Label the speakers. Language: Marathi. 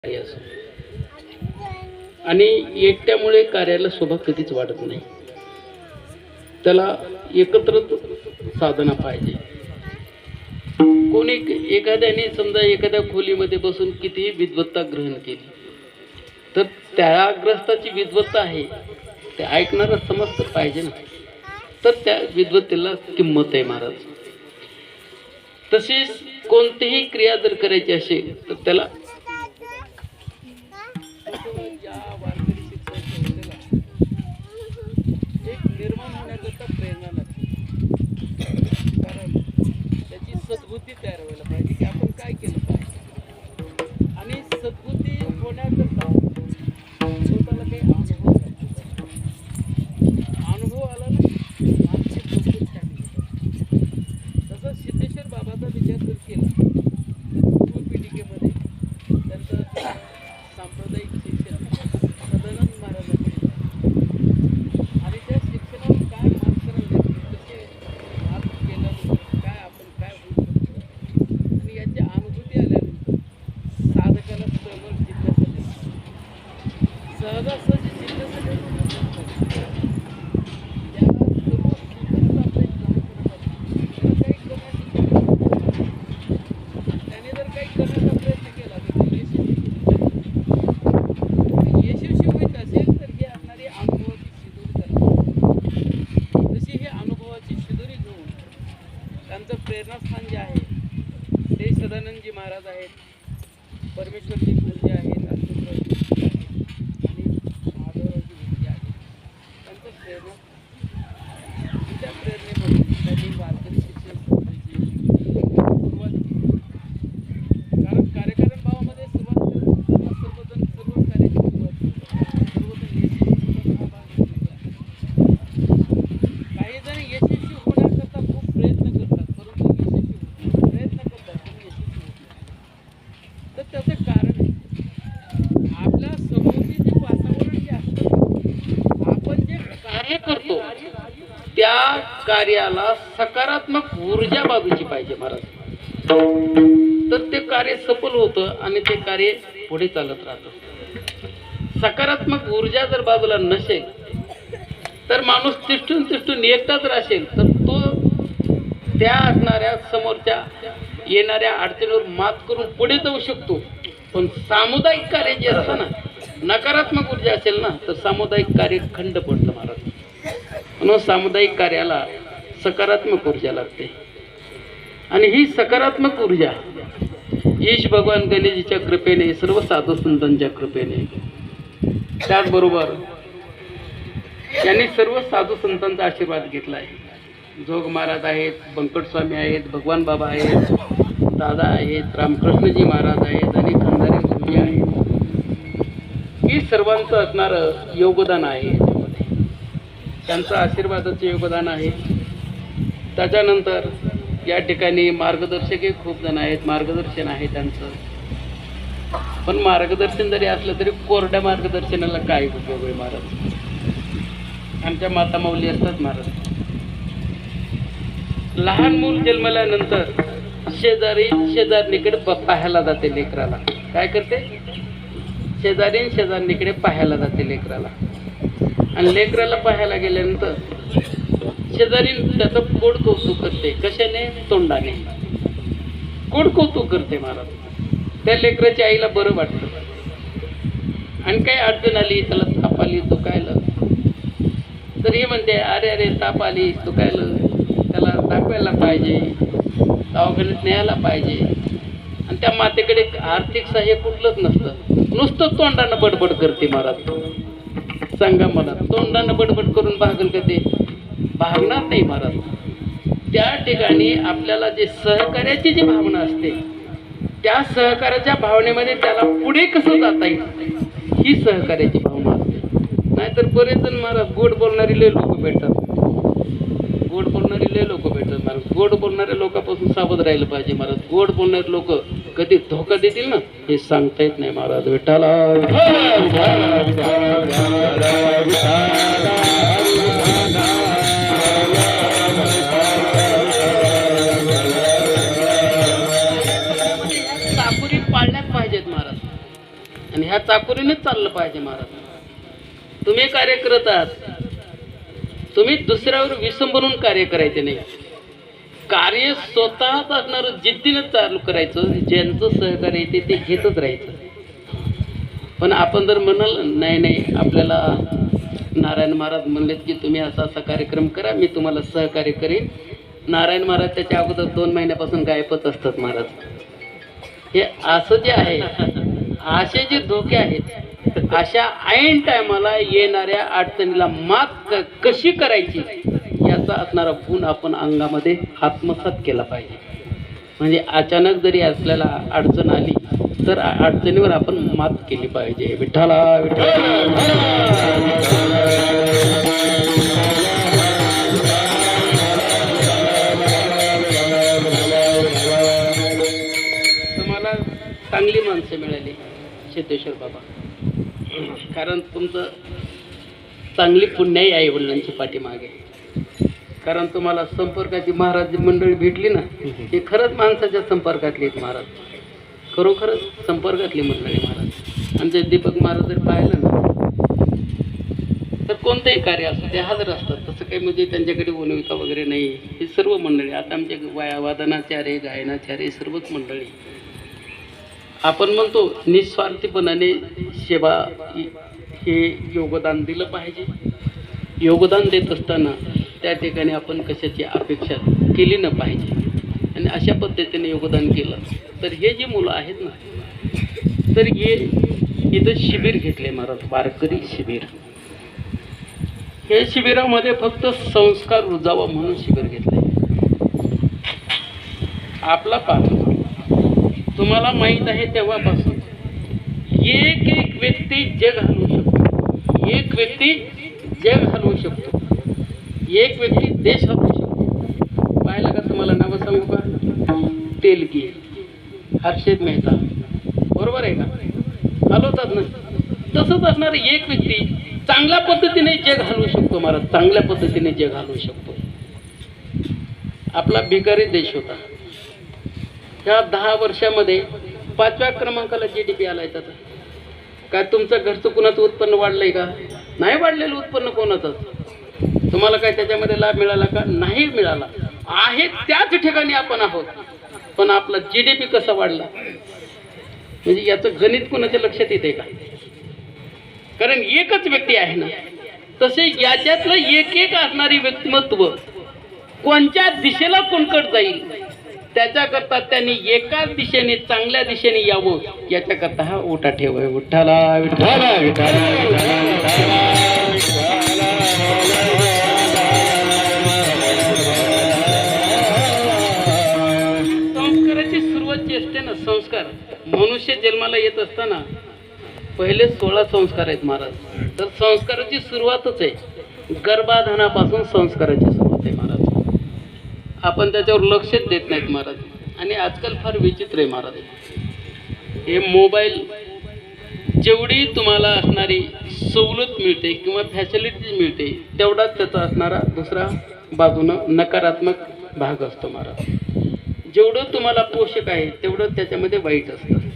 Speaker 1: कार्य असो. आणि एकट्यामुळे कार्याला शोभा कधीच वाढत नाही. त्याला एकत्र साधना पाहिजे. कोणी एखाद्याने समजा एखाद्या खोलीमध्ये बसून कितीही विद्वत्ता ग्रहण केली तर त्या ग्रस्ताची विद्वत्ता आहे ते ऐकणारा समजतं पाहिजे ना. तर त्या विद्वत्तेला किंमत आहे महाराज. तसेच कोणतीही क्रिया जर करायची असेल तर त्याला निर्माण होण्याकरता प्रेरणा लागते. कारण त्याची सद्बुद्धी तयार व्हायला पाहिजे की आपण काय केलं पाहिजे. आणि सद्बुद्धी होण्याकरता स्वतःला काही अनुभव आला ना आमची सद्बुद्धी छान. तसं सिद्धेश्वर बाबाचा विचार जर केला तर पूर्वपीठिकेमध्ये त्यांचं सांप्रदायिक शिक्षण सदानंद महाराजांनी आणि त्या शिक्षणावर काय मार्गदर्शन घेतले कसे मार्ग केल्यानंतर काय आपण काय होऊ शकतो आणि याची अनुभूती आल्यानंतर साधकाला समोर जिज्ञासा सहजासहजी जिज्ञासा त्याने जर काही करण्याचा प्रयत्न केला तर यशस्वी होत असेल तर हे असणारी अनुभवाची शिदोरी करतात. जशी हे अनुभवाची शिदोरी घेऊन त्यांचं प्रेरणास्थान जे आहे ते सदानंदजी महाराज आहेत, परमेश्वरजी गुरुजी आहेत, अशोकरावजी आणि माधवरावजी गुरुजी आहेत. त्यांचं प्रेरणा त्या प्रेरणेमधून त्यांनी वारकरी शिक्षण सुरुवात केली. कारण कार्यकारण भावामध्ये सुरुवात करत असताना सर्वजण सर्व कार्याची सुरुवात करतात. सर्वजण यशस्वी भाग काही जण यशस्वी होण्याकरता खूप प्रयत्न करतात परंतु यशस्वी होत प्रयत्न करतात पण यशस्वी होत नाही. तर त्याचं कारण आहे आपल्या सभोवती जे वातावरण जे असतं आपण जे कार्य करतो त्या कार्याला सकारात्मक ऊर्जा बाजूची पाहिजे महाराज. तर ते कार्य सफल होतं आणि ते कार्य पुढे चालत राहतं. सकारात्मक ऊर्जा जर बाजूला नसेल तर माणूस तिष्ठून एकटाच राहशील तर तो त्या असणाऱ्या समोरच्या येणाऱ्या अडचणीवर मात करून पुढे जाऊ शकतो. पण सामुदायिक कार्य जे असतं ना नकारात्मक ऊर्जा असेल ना तर सामुदायिक कार्य खंड पडतं महाराज. म्हणून सामुदायिक कार्याला सकारात्मक ऊर्जा लागते. आणि ही सकारात्मक ऊर्जा ईश भगवान गणेशजीच्या कृपेने सर्व साधू संतांच्या कृपेने त्याचबरोबर यांनी सर्व साधू संतांचा आशीर्वाद घेतला आहे. जोग महाराज आहेत, बंकटस्वामी आहेत, भगवान बाबा आहेत, दादा आहेत, रामकृष्णजी महाराज आहेत आणि खंदारे गुरुजी आहेत. ही सर्वांचं असणारं योगदान आहे. त्यांचं आशीर्वादाचं योगदान आहे. त्याच्यानंतर या ठिकाणी मार्गदर्शकही खूप जण आहेत, मार्गदर्शन आहे त्यांचं. पण मार्गदर्शन जरी असलं तरी कोरड्या मार्गदर्शनाला काय उपयोग आहे महाराज. आमच्या माता माऊली असतात महाराज. लहान मूल जन्मल्यानंतर शेजारणीकडे पाहायला जाते लेकराला. काय करते? शेजारणीकडे पाहायला जाते लेकराला. आणि लेकराला पाहायला गेल्यानंतर शेजारी त्याचं कोड कौतुक करते. कशाने? तोंडाने कोड कौतुक करते महाराज. त्या लेकराच्या आईला बरं वाटतं. आणि काही अडचण आली, त्याला ताप आली, दुखायलं तर हे म्हणते अरे अरे ताप आली दुखायलं, त्याला दाखवायला पाहिजे, दवाखान्यात न्यायला पाहिजे. आणि त्या मातेकडे आर्थिक सहाय्य कुठलंच नसतं. नुसतं तोंडानं बडबड करते महाराज. सांगा मला तोंडानं बडबड करून भागल का ते? भागणार नाही महाराज. त्या ठिकाणी आपल्याला जे सहकार्याची जी भावना असते त्या सहकार्याच्या भावनेमध्ये त्याला पुढे कसं जाता येईल ही सहकार्याची भावना असते. नाहीतर बरेच जण महाराज गोड बोलणारी लय लोक भेटतात. गोड बोलणारी लय लोक भेटतात महाराज. गोड बोलणाऱ्या लोकांपासून सावध राहिलं पाहिजे महाराज. गोड बोलणारे लोक कधी धोका देतील ना हे सांगता येत नाही महाराज. विठ्ठला चापुरी पाळल्याच पाहिजेत महाराज. आणि ह्या चाकोरीनेच चाललं पाहिजे महाराज. तुम्ही कार्य करत आहात, तुम्ही दुसऱ्यावर विसंब बनून कार्य करायचे नाही. कार्य स्वतःच असणारं जिद्दीनं चालू करायचं. ज्यांचं सहकार्य येते ते घेतच राहायचं. पण आपण जर म्हणाल नाही नाही, आपल्याला नारायण महाराज म्हणलेत की तुम्ही असा असा कार्यक्रम करा, मी तुम्हाला सहकार्य करीन. नारायण महाराज त्याच्या अगोदर 2 महिन्यापासून गायबच असतात महाराज. हे असं जे आहे, असे जे धोके आहेत, अशा ऐन टायमाला येणाऱ्या अडचणीला मात कशी करायची याचा असणारा गुण आपण अंगामध्ये आत्मसात केला पाहिजे. म्हणजे अचानक जरी आपल्याला अडचण आली तर अडचणीवर आपण मात केली पाहिजे. विठ्ठला विठ्ठला. तुम्हाला चांगली माणसं मिळाली सिद्धेश्वर बाबा, कारण तुमचं चांगली पुण्याई आई वडिलांची पाठीमागे. कारण तुम्हाला संपर्काची महाराज मंडळी भेटली ना, हे खरंच माणसाच्या संपर्कातली आहेत महाराज, खरोखरच संपर्कातली मंडळी महाराज. आणि ते दीपक महाराज जर पाहिलं ना तर कोणतंही कार्य असतं ते हजर असतात. तसं काही म्हणजे त्यांच्याकडे वनविका वगैरे नाही. हे सर्व मंडळी, आता आमचे वादनाचार्य, गायनाचार्य, सर्वच मंडळी. आपण म्हणतो निस्वार्थीपणाने सेवा हे योगदान दिलं पाहिजे. योगदान देत असताना त्या ठिकाणी आपण कशाची अपेक्षा केली न पाहिजे. आणि अशा पद्धतीने योगदान केलं तर हे जे मुलं आहेत ना, तर हे इथं शिबिर घेतले महाराज, वारकरी शिबिर. हे शिबिरामध्ये फक्त संस्कार रुजावा म्हणून शिबिर घेतले. आपला पाहतो तुम्हाला माहीत आहे तेव्हापासून एक एक व्यक्ती जग हलवू शकतो, एक व्यक्ती जग हलवू शकतो, एक व्यक्ती देश हलवू शकतो. पाहिलं का? तुम्हाला नावं सांगू का? तेलगी, हर्षद मेहता, बरोबर आहे का? हलवतात ना. तसंच असणार एक व्यक्ती चांगल्या पद्धतीने जग हलवू शकतो महाराज, चांगल्या पद्धतीने जग हलवू शकतो. आपला भिकारी देश होता. ह्या 10 वर्षामध्ये 5व्या क्रमांकाला GDP आलाय. त्याचा काय तुमचं घरचं कुणाचं उत्पन्न वाढलंय का? नाही वाढलेलं उत्पन्न कोणाचंच. तुम्हाला काय त्याच्यामध्ये लाभ मिळाला का? नाही मिळाला. आहे त्याच ठिकाणी आपण आहोत, पण आपला GDP कसा वाढला म्हणजे याचं गणित कोणाच्या लक्षात येते का? कारण एकच व्यक्ती आहे ना. तसे याच्यातलं एक एक असणारी व्यक्तिमत्व कोणत्या दिशेला कोणकड जाईल त्याच्याकरता त्यांनी एकाच दिशेने, चांगल्या दिशेने यावं याच्याकरता हा ओटा ठेव आहे. विठ्ठला विठ्ठला विठ्ठला. संस्काराची सुरुवात जी असते ना, संस्कार मनुष्य जन्माला येत असताना पहिले 16 संस्कार आहेत महाराज. तर संस्काराची सुरुवातच आहे, गर्भाधानापासून संस्काराची सुरुवात आहे महाराज. आपण त्याच्यावर लक्षच देत नाहीत महाराज. आणि आजकाल फार विचित्र आहे महाराज. हे मोबाईल जेवढी तुम्हाला असणारी सवलत मिळते किंवा फॅसिलिटी मिळते, तेवढाच त्याचा असणारा दुसरा बाजूनं नकारात्मक भाग असतो महाराज. जेवढं तुम्हाला पोषक आहे तेवढं त्याच्यामध्ये वाईट असतं.